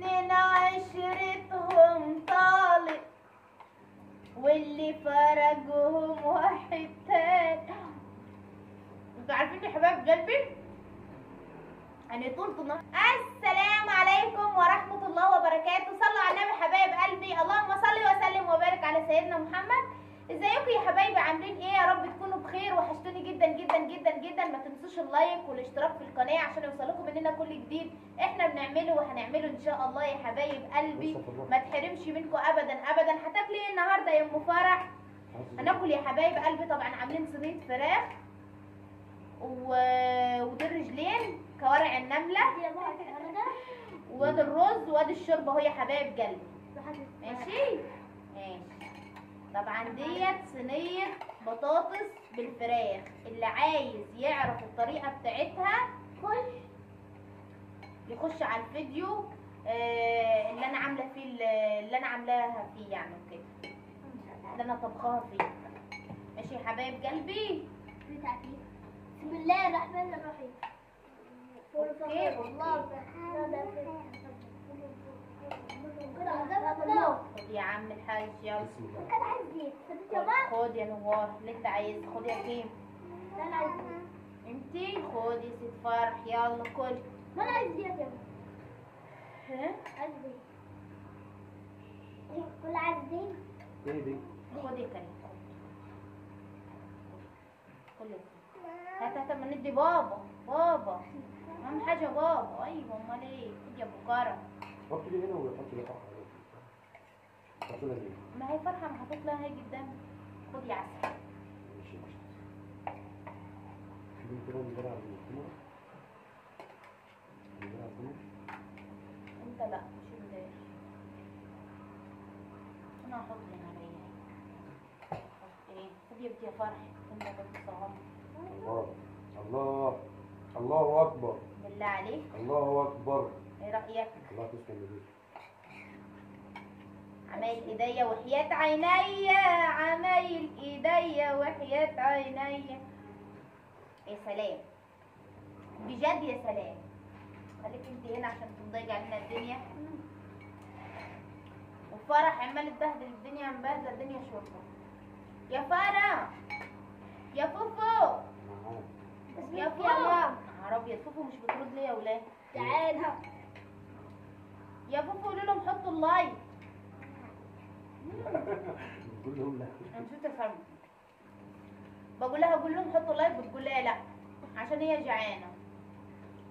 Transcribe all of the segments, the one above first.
اتنين عشرتهم طالق واللي فرجهم واحد تاني. انتوا عارفين يا حبايب قلبي يعني طولت النهار. السلام عليكم ورحمة الله وبركاته. صلوا على النبي حبايب قلبي. اللهم صل وسلم وبارك على سيدنا محمد. ازيكم يا حبايبي عاملين ايه؟ يا رب تكونوا بخير. وحشتوني جدا جدا جدا جدا. ما تنسوش اللايك والاشتراك في القناة عشان يوصلكم مننا كل جديد احنا بنعمله وهنعمله ان شاء الله يا حبايب قلبي. ما تحرمش منكم ابدا ابدا. هتاكلي ايه النهارده يا ام فرح؟ هناكل يا حبايب قلبي طبعا عاملين صينية فراخ ودي الرجلين كوارع النملة وادي الرز وادي الشوربة اهو يا حبايب قلبي. ماشي ماشي. طبعا ديت صينية بطاطس بالفراخ. اللي عايز يعرف الطريقة بتاعتها يخش على الفيديو اللي انا عاملة فيه اللي انا عاملاها فيه يعني كده اللي انا طبخاها فيه. ماشي يا حبايب قلبي. بسم الله الرحمن الرحيم. اوكي والله خد يا عم الحاج يلا. انا عايز زيت خد يا نوار اللي انت عايز. خد يا كيم. انا عايز زيت. انتي خدي يا ست فرح يلا كل. ما انا عايز زيت يا ها عايز زيت. كل عايز زيت. ايه دي؟ خد يا كريم كل. هات ما ندي بابا اهم حاجه بابا. ايوه امال ايه؟ خد يا ابو كرم. حط لي هنا ولا حط لي فرحه؟ حط لها هنا. ما هي فرحه ما حطيت لها هي قدام. خد يا عسل. ماشي ماشي. في كده ندير على الكاميرا. ندير على الكاميرا. انت لا مش مداش. انا هحط هنا عليا. ايه خد يا بنتي يا فرح انت بتصغر. الله الله اكبر. بالله عليك الله اكبر. ايه رايك؟ الله تسلم ايديك. عمايل ايديا وحياة عينيا. عمايل ايديا وحياة عينيا. يا سلام بجد يا سلام. خليك انت هنا عشان تضيق علينا الدنيا. وفرح عمال تبهدل الدنيا مبهدله الدنيا شرطه. يا فرح يا فوفو يا فوفو يا ابيض. فوفو مش بترد ليه يا ولاد؟ تعالى يا فوفو قولوا لهم حطوا اللايك. قول لهم لا. انا نسيت افهم. بقول لها قول لهم حطوا لايك بتقول لها لا عشان هي جعانه.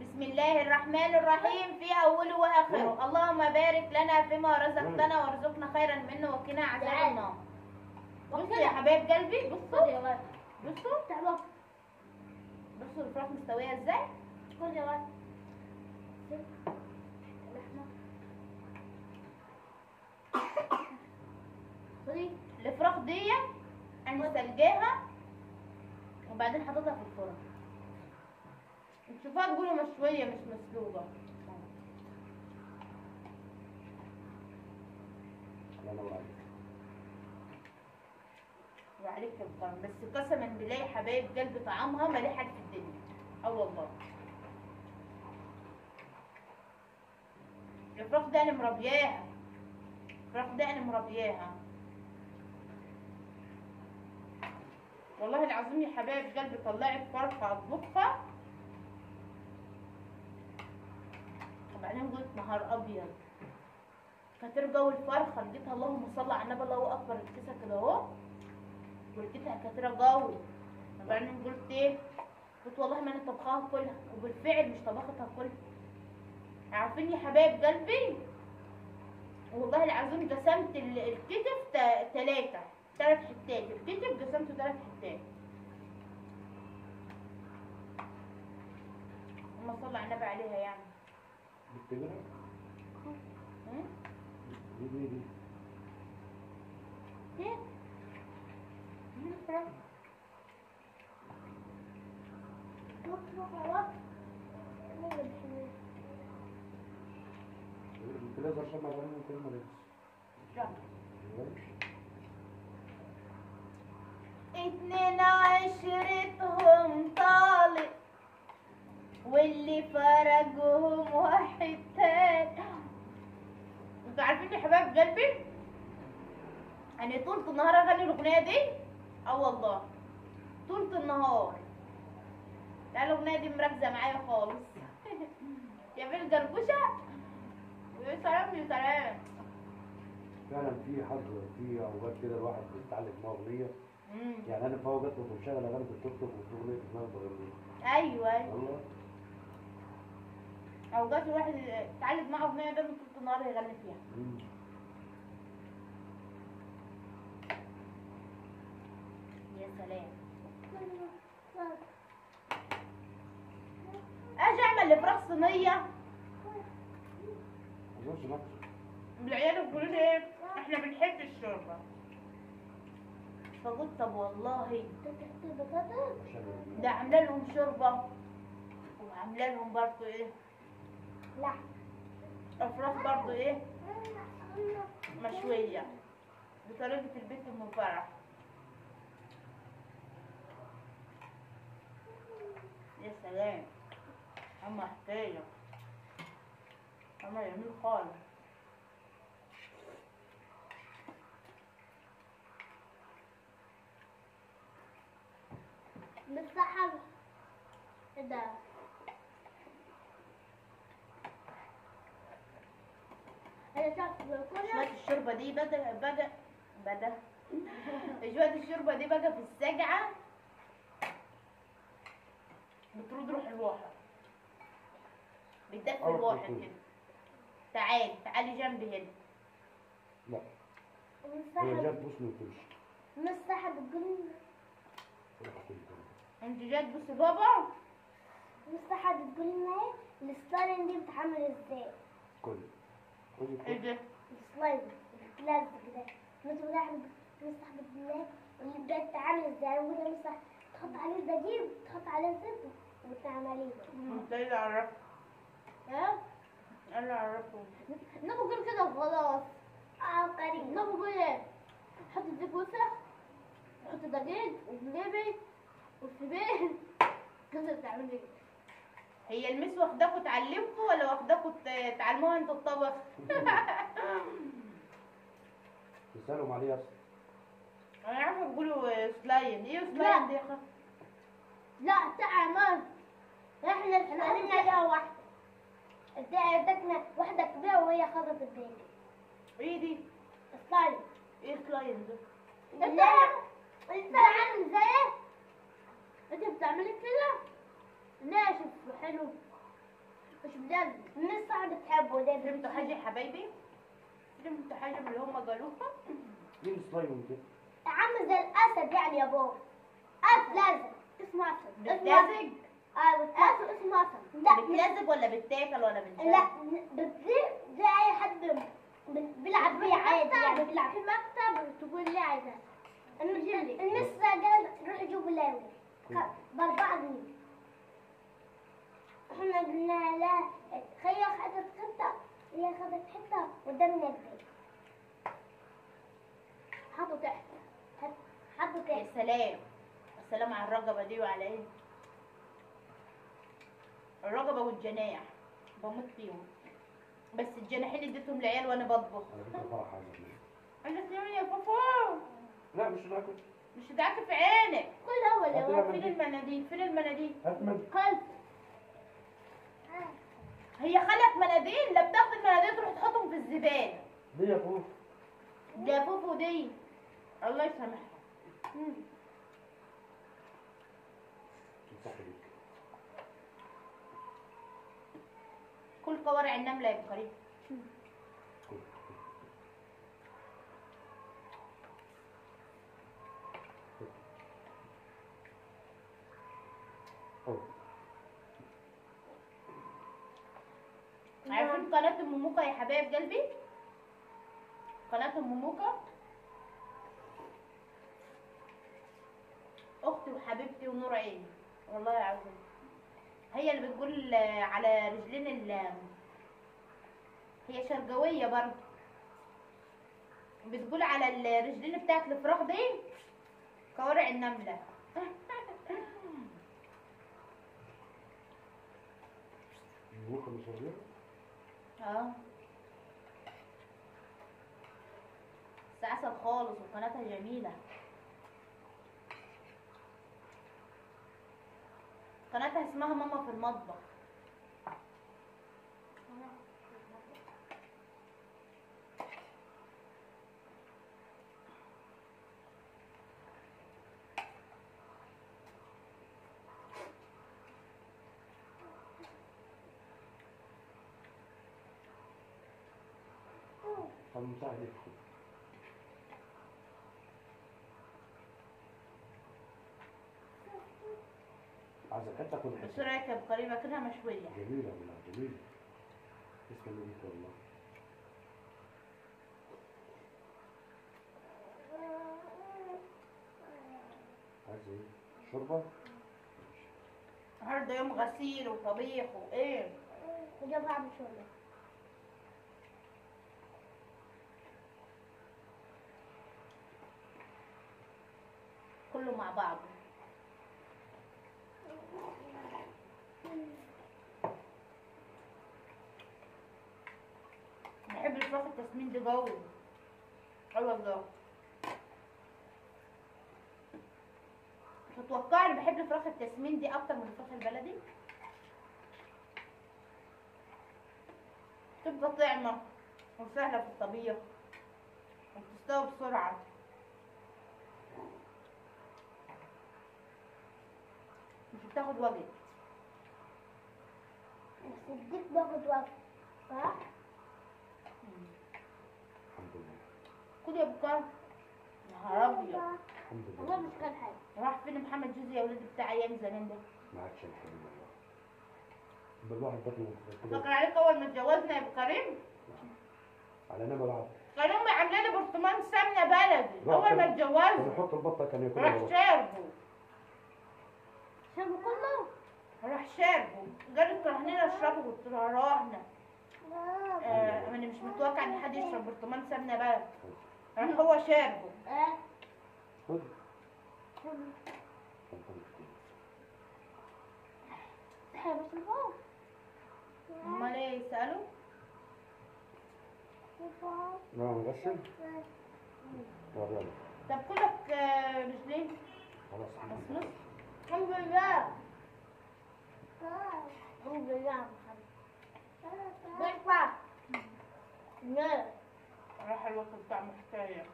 بسم الله الرحمن الرحيم في اوله واخره. اللهم بارك لنا فيما رزقتنا وارزقنا خيرا منه وقنا عذاب النار. بصوا يا حبايب قلبي بصوا بصوا تعالى بصوا الفراخ مستويه ازاي. خد يا ولد اللحمه. خدي الفراخ دي انا سلجاها وبعدين حطيتها في الفرن. تشوفوها تقولوا مشويه مش مسلوقه. الله ينور عليك. وعليك في الفرن. بس قسما بالله يا حبايب قلبي طعمها ما ليه حد في الدنيا. والله الفراخ دي انا مربياها. الفراخ دي انا مربياها والله العظيم يا حبايب قلبي. طلعت فرخه اطبخها وبعدين قلت نهار ابيض كتر جو الفرخه. لقيتها اللهم صل على النبي الله اكبر الكيسه كده اهو. ولقيتها كتيره جو. وبعدين قلت ايه؟ قلت والله ما انا طبخاها كلها. وبالفعل مش طبختها كلها. عارفين يا حبايب قلبي والله العظيم قسمت الكتف ثلاث حتات. الكتف قسمته 3 حتات. اللهم صل على النبي عليها يعني. بالكاميرا؟ دي ايه؟ مين الفراخ؟ التلازر عشان ما يعملوا الكلمة دي. اتنين عشرتهم طالق واللي فرجهم واحد تاني. عارفين يا حبايب قلبي، انا طول النهار اغني الاغنيه دي. اه والله طول النهار. لا الاغنيه دي مركزه معايا خالص. يا بنت جربوشه. يا سلام يا سلام. فعلا في حظ، في اوقات كده الواحد بيتعلم معاه اغنيه. يعني انا في اوقات كنت بشغل اغاني في التوك توك وفي اغنيه اسمها بغنيها. ايوه ايوه. والله اوقات الواحد يتعلم معاه اغنيه ده طول النهار يغني فيها. يا سلام. اجي اعمل لفراخ صينيه. نص نفسه. العيال يقولوا لي ايه؟ احنا بنحب الشوربه. فقلت طب والله ده عامله لهم شوربه وعامله لهم برضه ايه؟ لا افراخ برضه ايه؟ مشويه بطريقه البيت ام فرح. يا سلام. اما حكايه. اما جميل خالص. بالصحة ده انا شفت شوية كل الشوربة دي بدا شوية الشوربة دي بقى في السجعة بترد روح الواحد، بتدفي الواحد كده. تعالي جنبي هنا. لا هي بالصحة جت بص من تمشي. بالصحة بتقول انت جاي تبصي بابا؟ بالصحة بتقول لنا ايه الستايل دي بتتعمل ازاي؟ كل خدي ايه كل. ده؟ السلايد الكلاسيك ده انت مصح بالله اللي بدأت تتعمل ازاي وده مصح تحط عليه دقيق تحط عليه زبده وتعمليه انت ايه اللي عرفك؟ ها؟ ايه اللي عرفه؟ نبغى نقول كده وخلاص قريب نبغى نقول ايه حط الزيت وسخ حط دقيق وجليبي والسبيل كده تعملي هي المس واخداكوا تعلمكوا ولا واخداكوا تعلموها انتوا الطبخ؟ تسألهم عليه اصلا. انا عارفه بيقولوا سلاين. ايه سلاين دي يا اخي؟ لا تعمل احنا اتعلمنا عليها واحدة ادتنا واحدة كبيرة وهي خلطت البيت ايه دي؟ سلايد ايه سلاين ده؟ انت عامل زي انت بتعملي كده ناشف حلو مش بجد الناس صعب تحبه ده فهمتوا حاجه يا حبايبي؟ فهمتوا حاجه من اللي هم قالوها؟ مين السلايم كده؟ عامل زي الاسد يعني يا بابا اسد لازم اسمه اسد بتلزج؟ ايوه اسد اسمه اسد لا بتلزج ولا بتاكل ولا بتشرب؟ لا بتصير زي اي حد بيلعب بيه عادي يعني بيلعب في مكتب تقول لي عايزه المس قالت روحي جيبوا لاوي ب4 جنيه احنا قلنا لا هي خدت حته هي خدت حته قدامنا البيت حطوا تحت حطوا يا تحت سلام. السلام على الرقبه دي وعلى ايه؟ الرقبه والجناح بموت فيهم، بس الجناحين اديتهم العيال وانا بطبخ. على فكره فرح عايز اعمل. انا سنوني يا فوفو. لا مش ناكل. مش دعك في عينك. كل اول هات يوم لنا فين المناديل؟ فين المناديل؟ هات من قلب هي خلت مناديل؟ لا بتاخد المناديل تروح تحطهم في الزباله. دي يا فوف. ده فوفو دي الله يسامحها. تمسحي بيك. كل قوارع النمله يا ابو كريم. كل. أوه. عارفين قناه ام موكا يا حبايب قلبي؟ قناه ام موكا اختي وحبيبتي ونور عيني والله العظيم. هي اللي بتقول على رجلين هي شرقويه برضه، بتقول على الرجلين بتاعت الفراخ دي قوارع النمله. ممكن نصليها؟ اه بس عسل خالص وقناتها جميلة. قناتها اسمها ماما في المطبخ. طب مساعدة. عايزة كتلك ولا بس رايك يا بقريبة كده مشوية. جميلة والله جميلة. تسلم ايدك والله. عايزة ايه؟ شوربة؟ النهارده يوم غسيل وطبيخ وايه. وجاب بعمل شغل. كله مع بعضه. بحب الفراخ التسمين دي قوي. اه والله. تتوقع اني بحب الفراخ التسمين دي اكتر من الفراخ البلدي؟ تبقى طعمة وسهلة في الطبيخ وبتستوي بسرعة. مش بتاخد وقت. بس الديك باخد وقت صح؟ الحمد لله. خد يا بكار. نهار ابيض. الحمد والله لله. مش كان حاجة. راح فين محمد جوزي يا ولادي بتاع ايام زمان ده؟ ما عادش الحمد لله. بالواحد بطنه كده. فاكر عليك اول ما اتجوزنا يا ابو كريم؟ على انا بلعب. كان امي عامله لي برطمان سمنه بلدي راح اول ما كان اتجوزنا. يحط البطة كان راح ياكلها. شاربه. شربوا كله؟ راح شاربه. قالت رهنينا اشربه قلت له راهنا. انا مش متوقع ان حد يشرب برطمان سمنه بلدي. راح هو شاربه. خد. صحيح بس الفوق. امال ايه يسالوا؟ لا نغسل. ورينا. طب كلك رجلين خلاص. مصمص. الحمد لله. الحمد لله. بيطلع. لا. راح الوقت بتاع حكايه.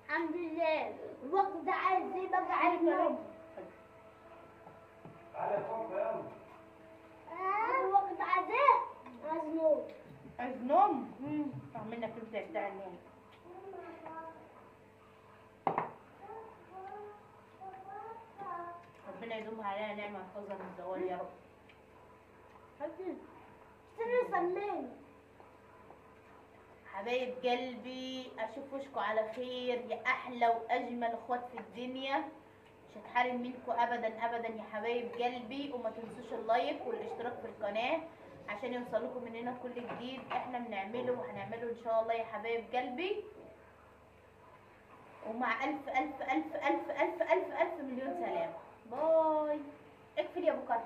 الحمد لله. الوقت ده عايز ايه بقى عايز نوم. تعالى فوق يا أم. الوقت ده عايز ايه؟ عايز نوم. عايز نوم؟ عملنا كده بتاع النوم. ربنا يدومها علينا نعمة ويحفظها من الزوال يا رب. سنة سمين. حبايب قلبي اشوف وشكم على خير يا احلى واجمل اخوات في الدنيا. مش هتحرم منكم ابدا ابدا يا حبايب قلبي. وما تنسوش اللايك والاشتراك في القناه عشان يوصلكم مننا كل جديد احنا بنعمله وهنعمله ان شاء الله يا حبايب قلبي. ومع الف الف الف الف الف الف الف مليون سلام. باي. اقفل يا ابو كرم.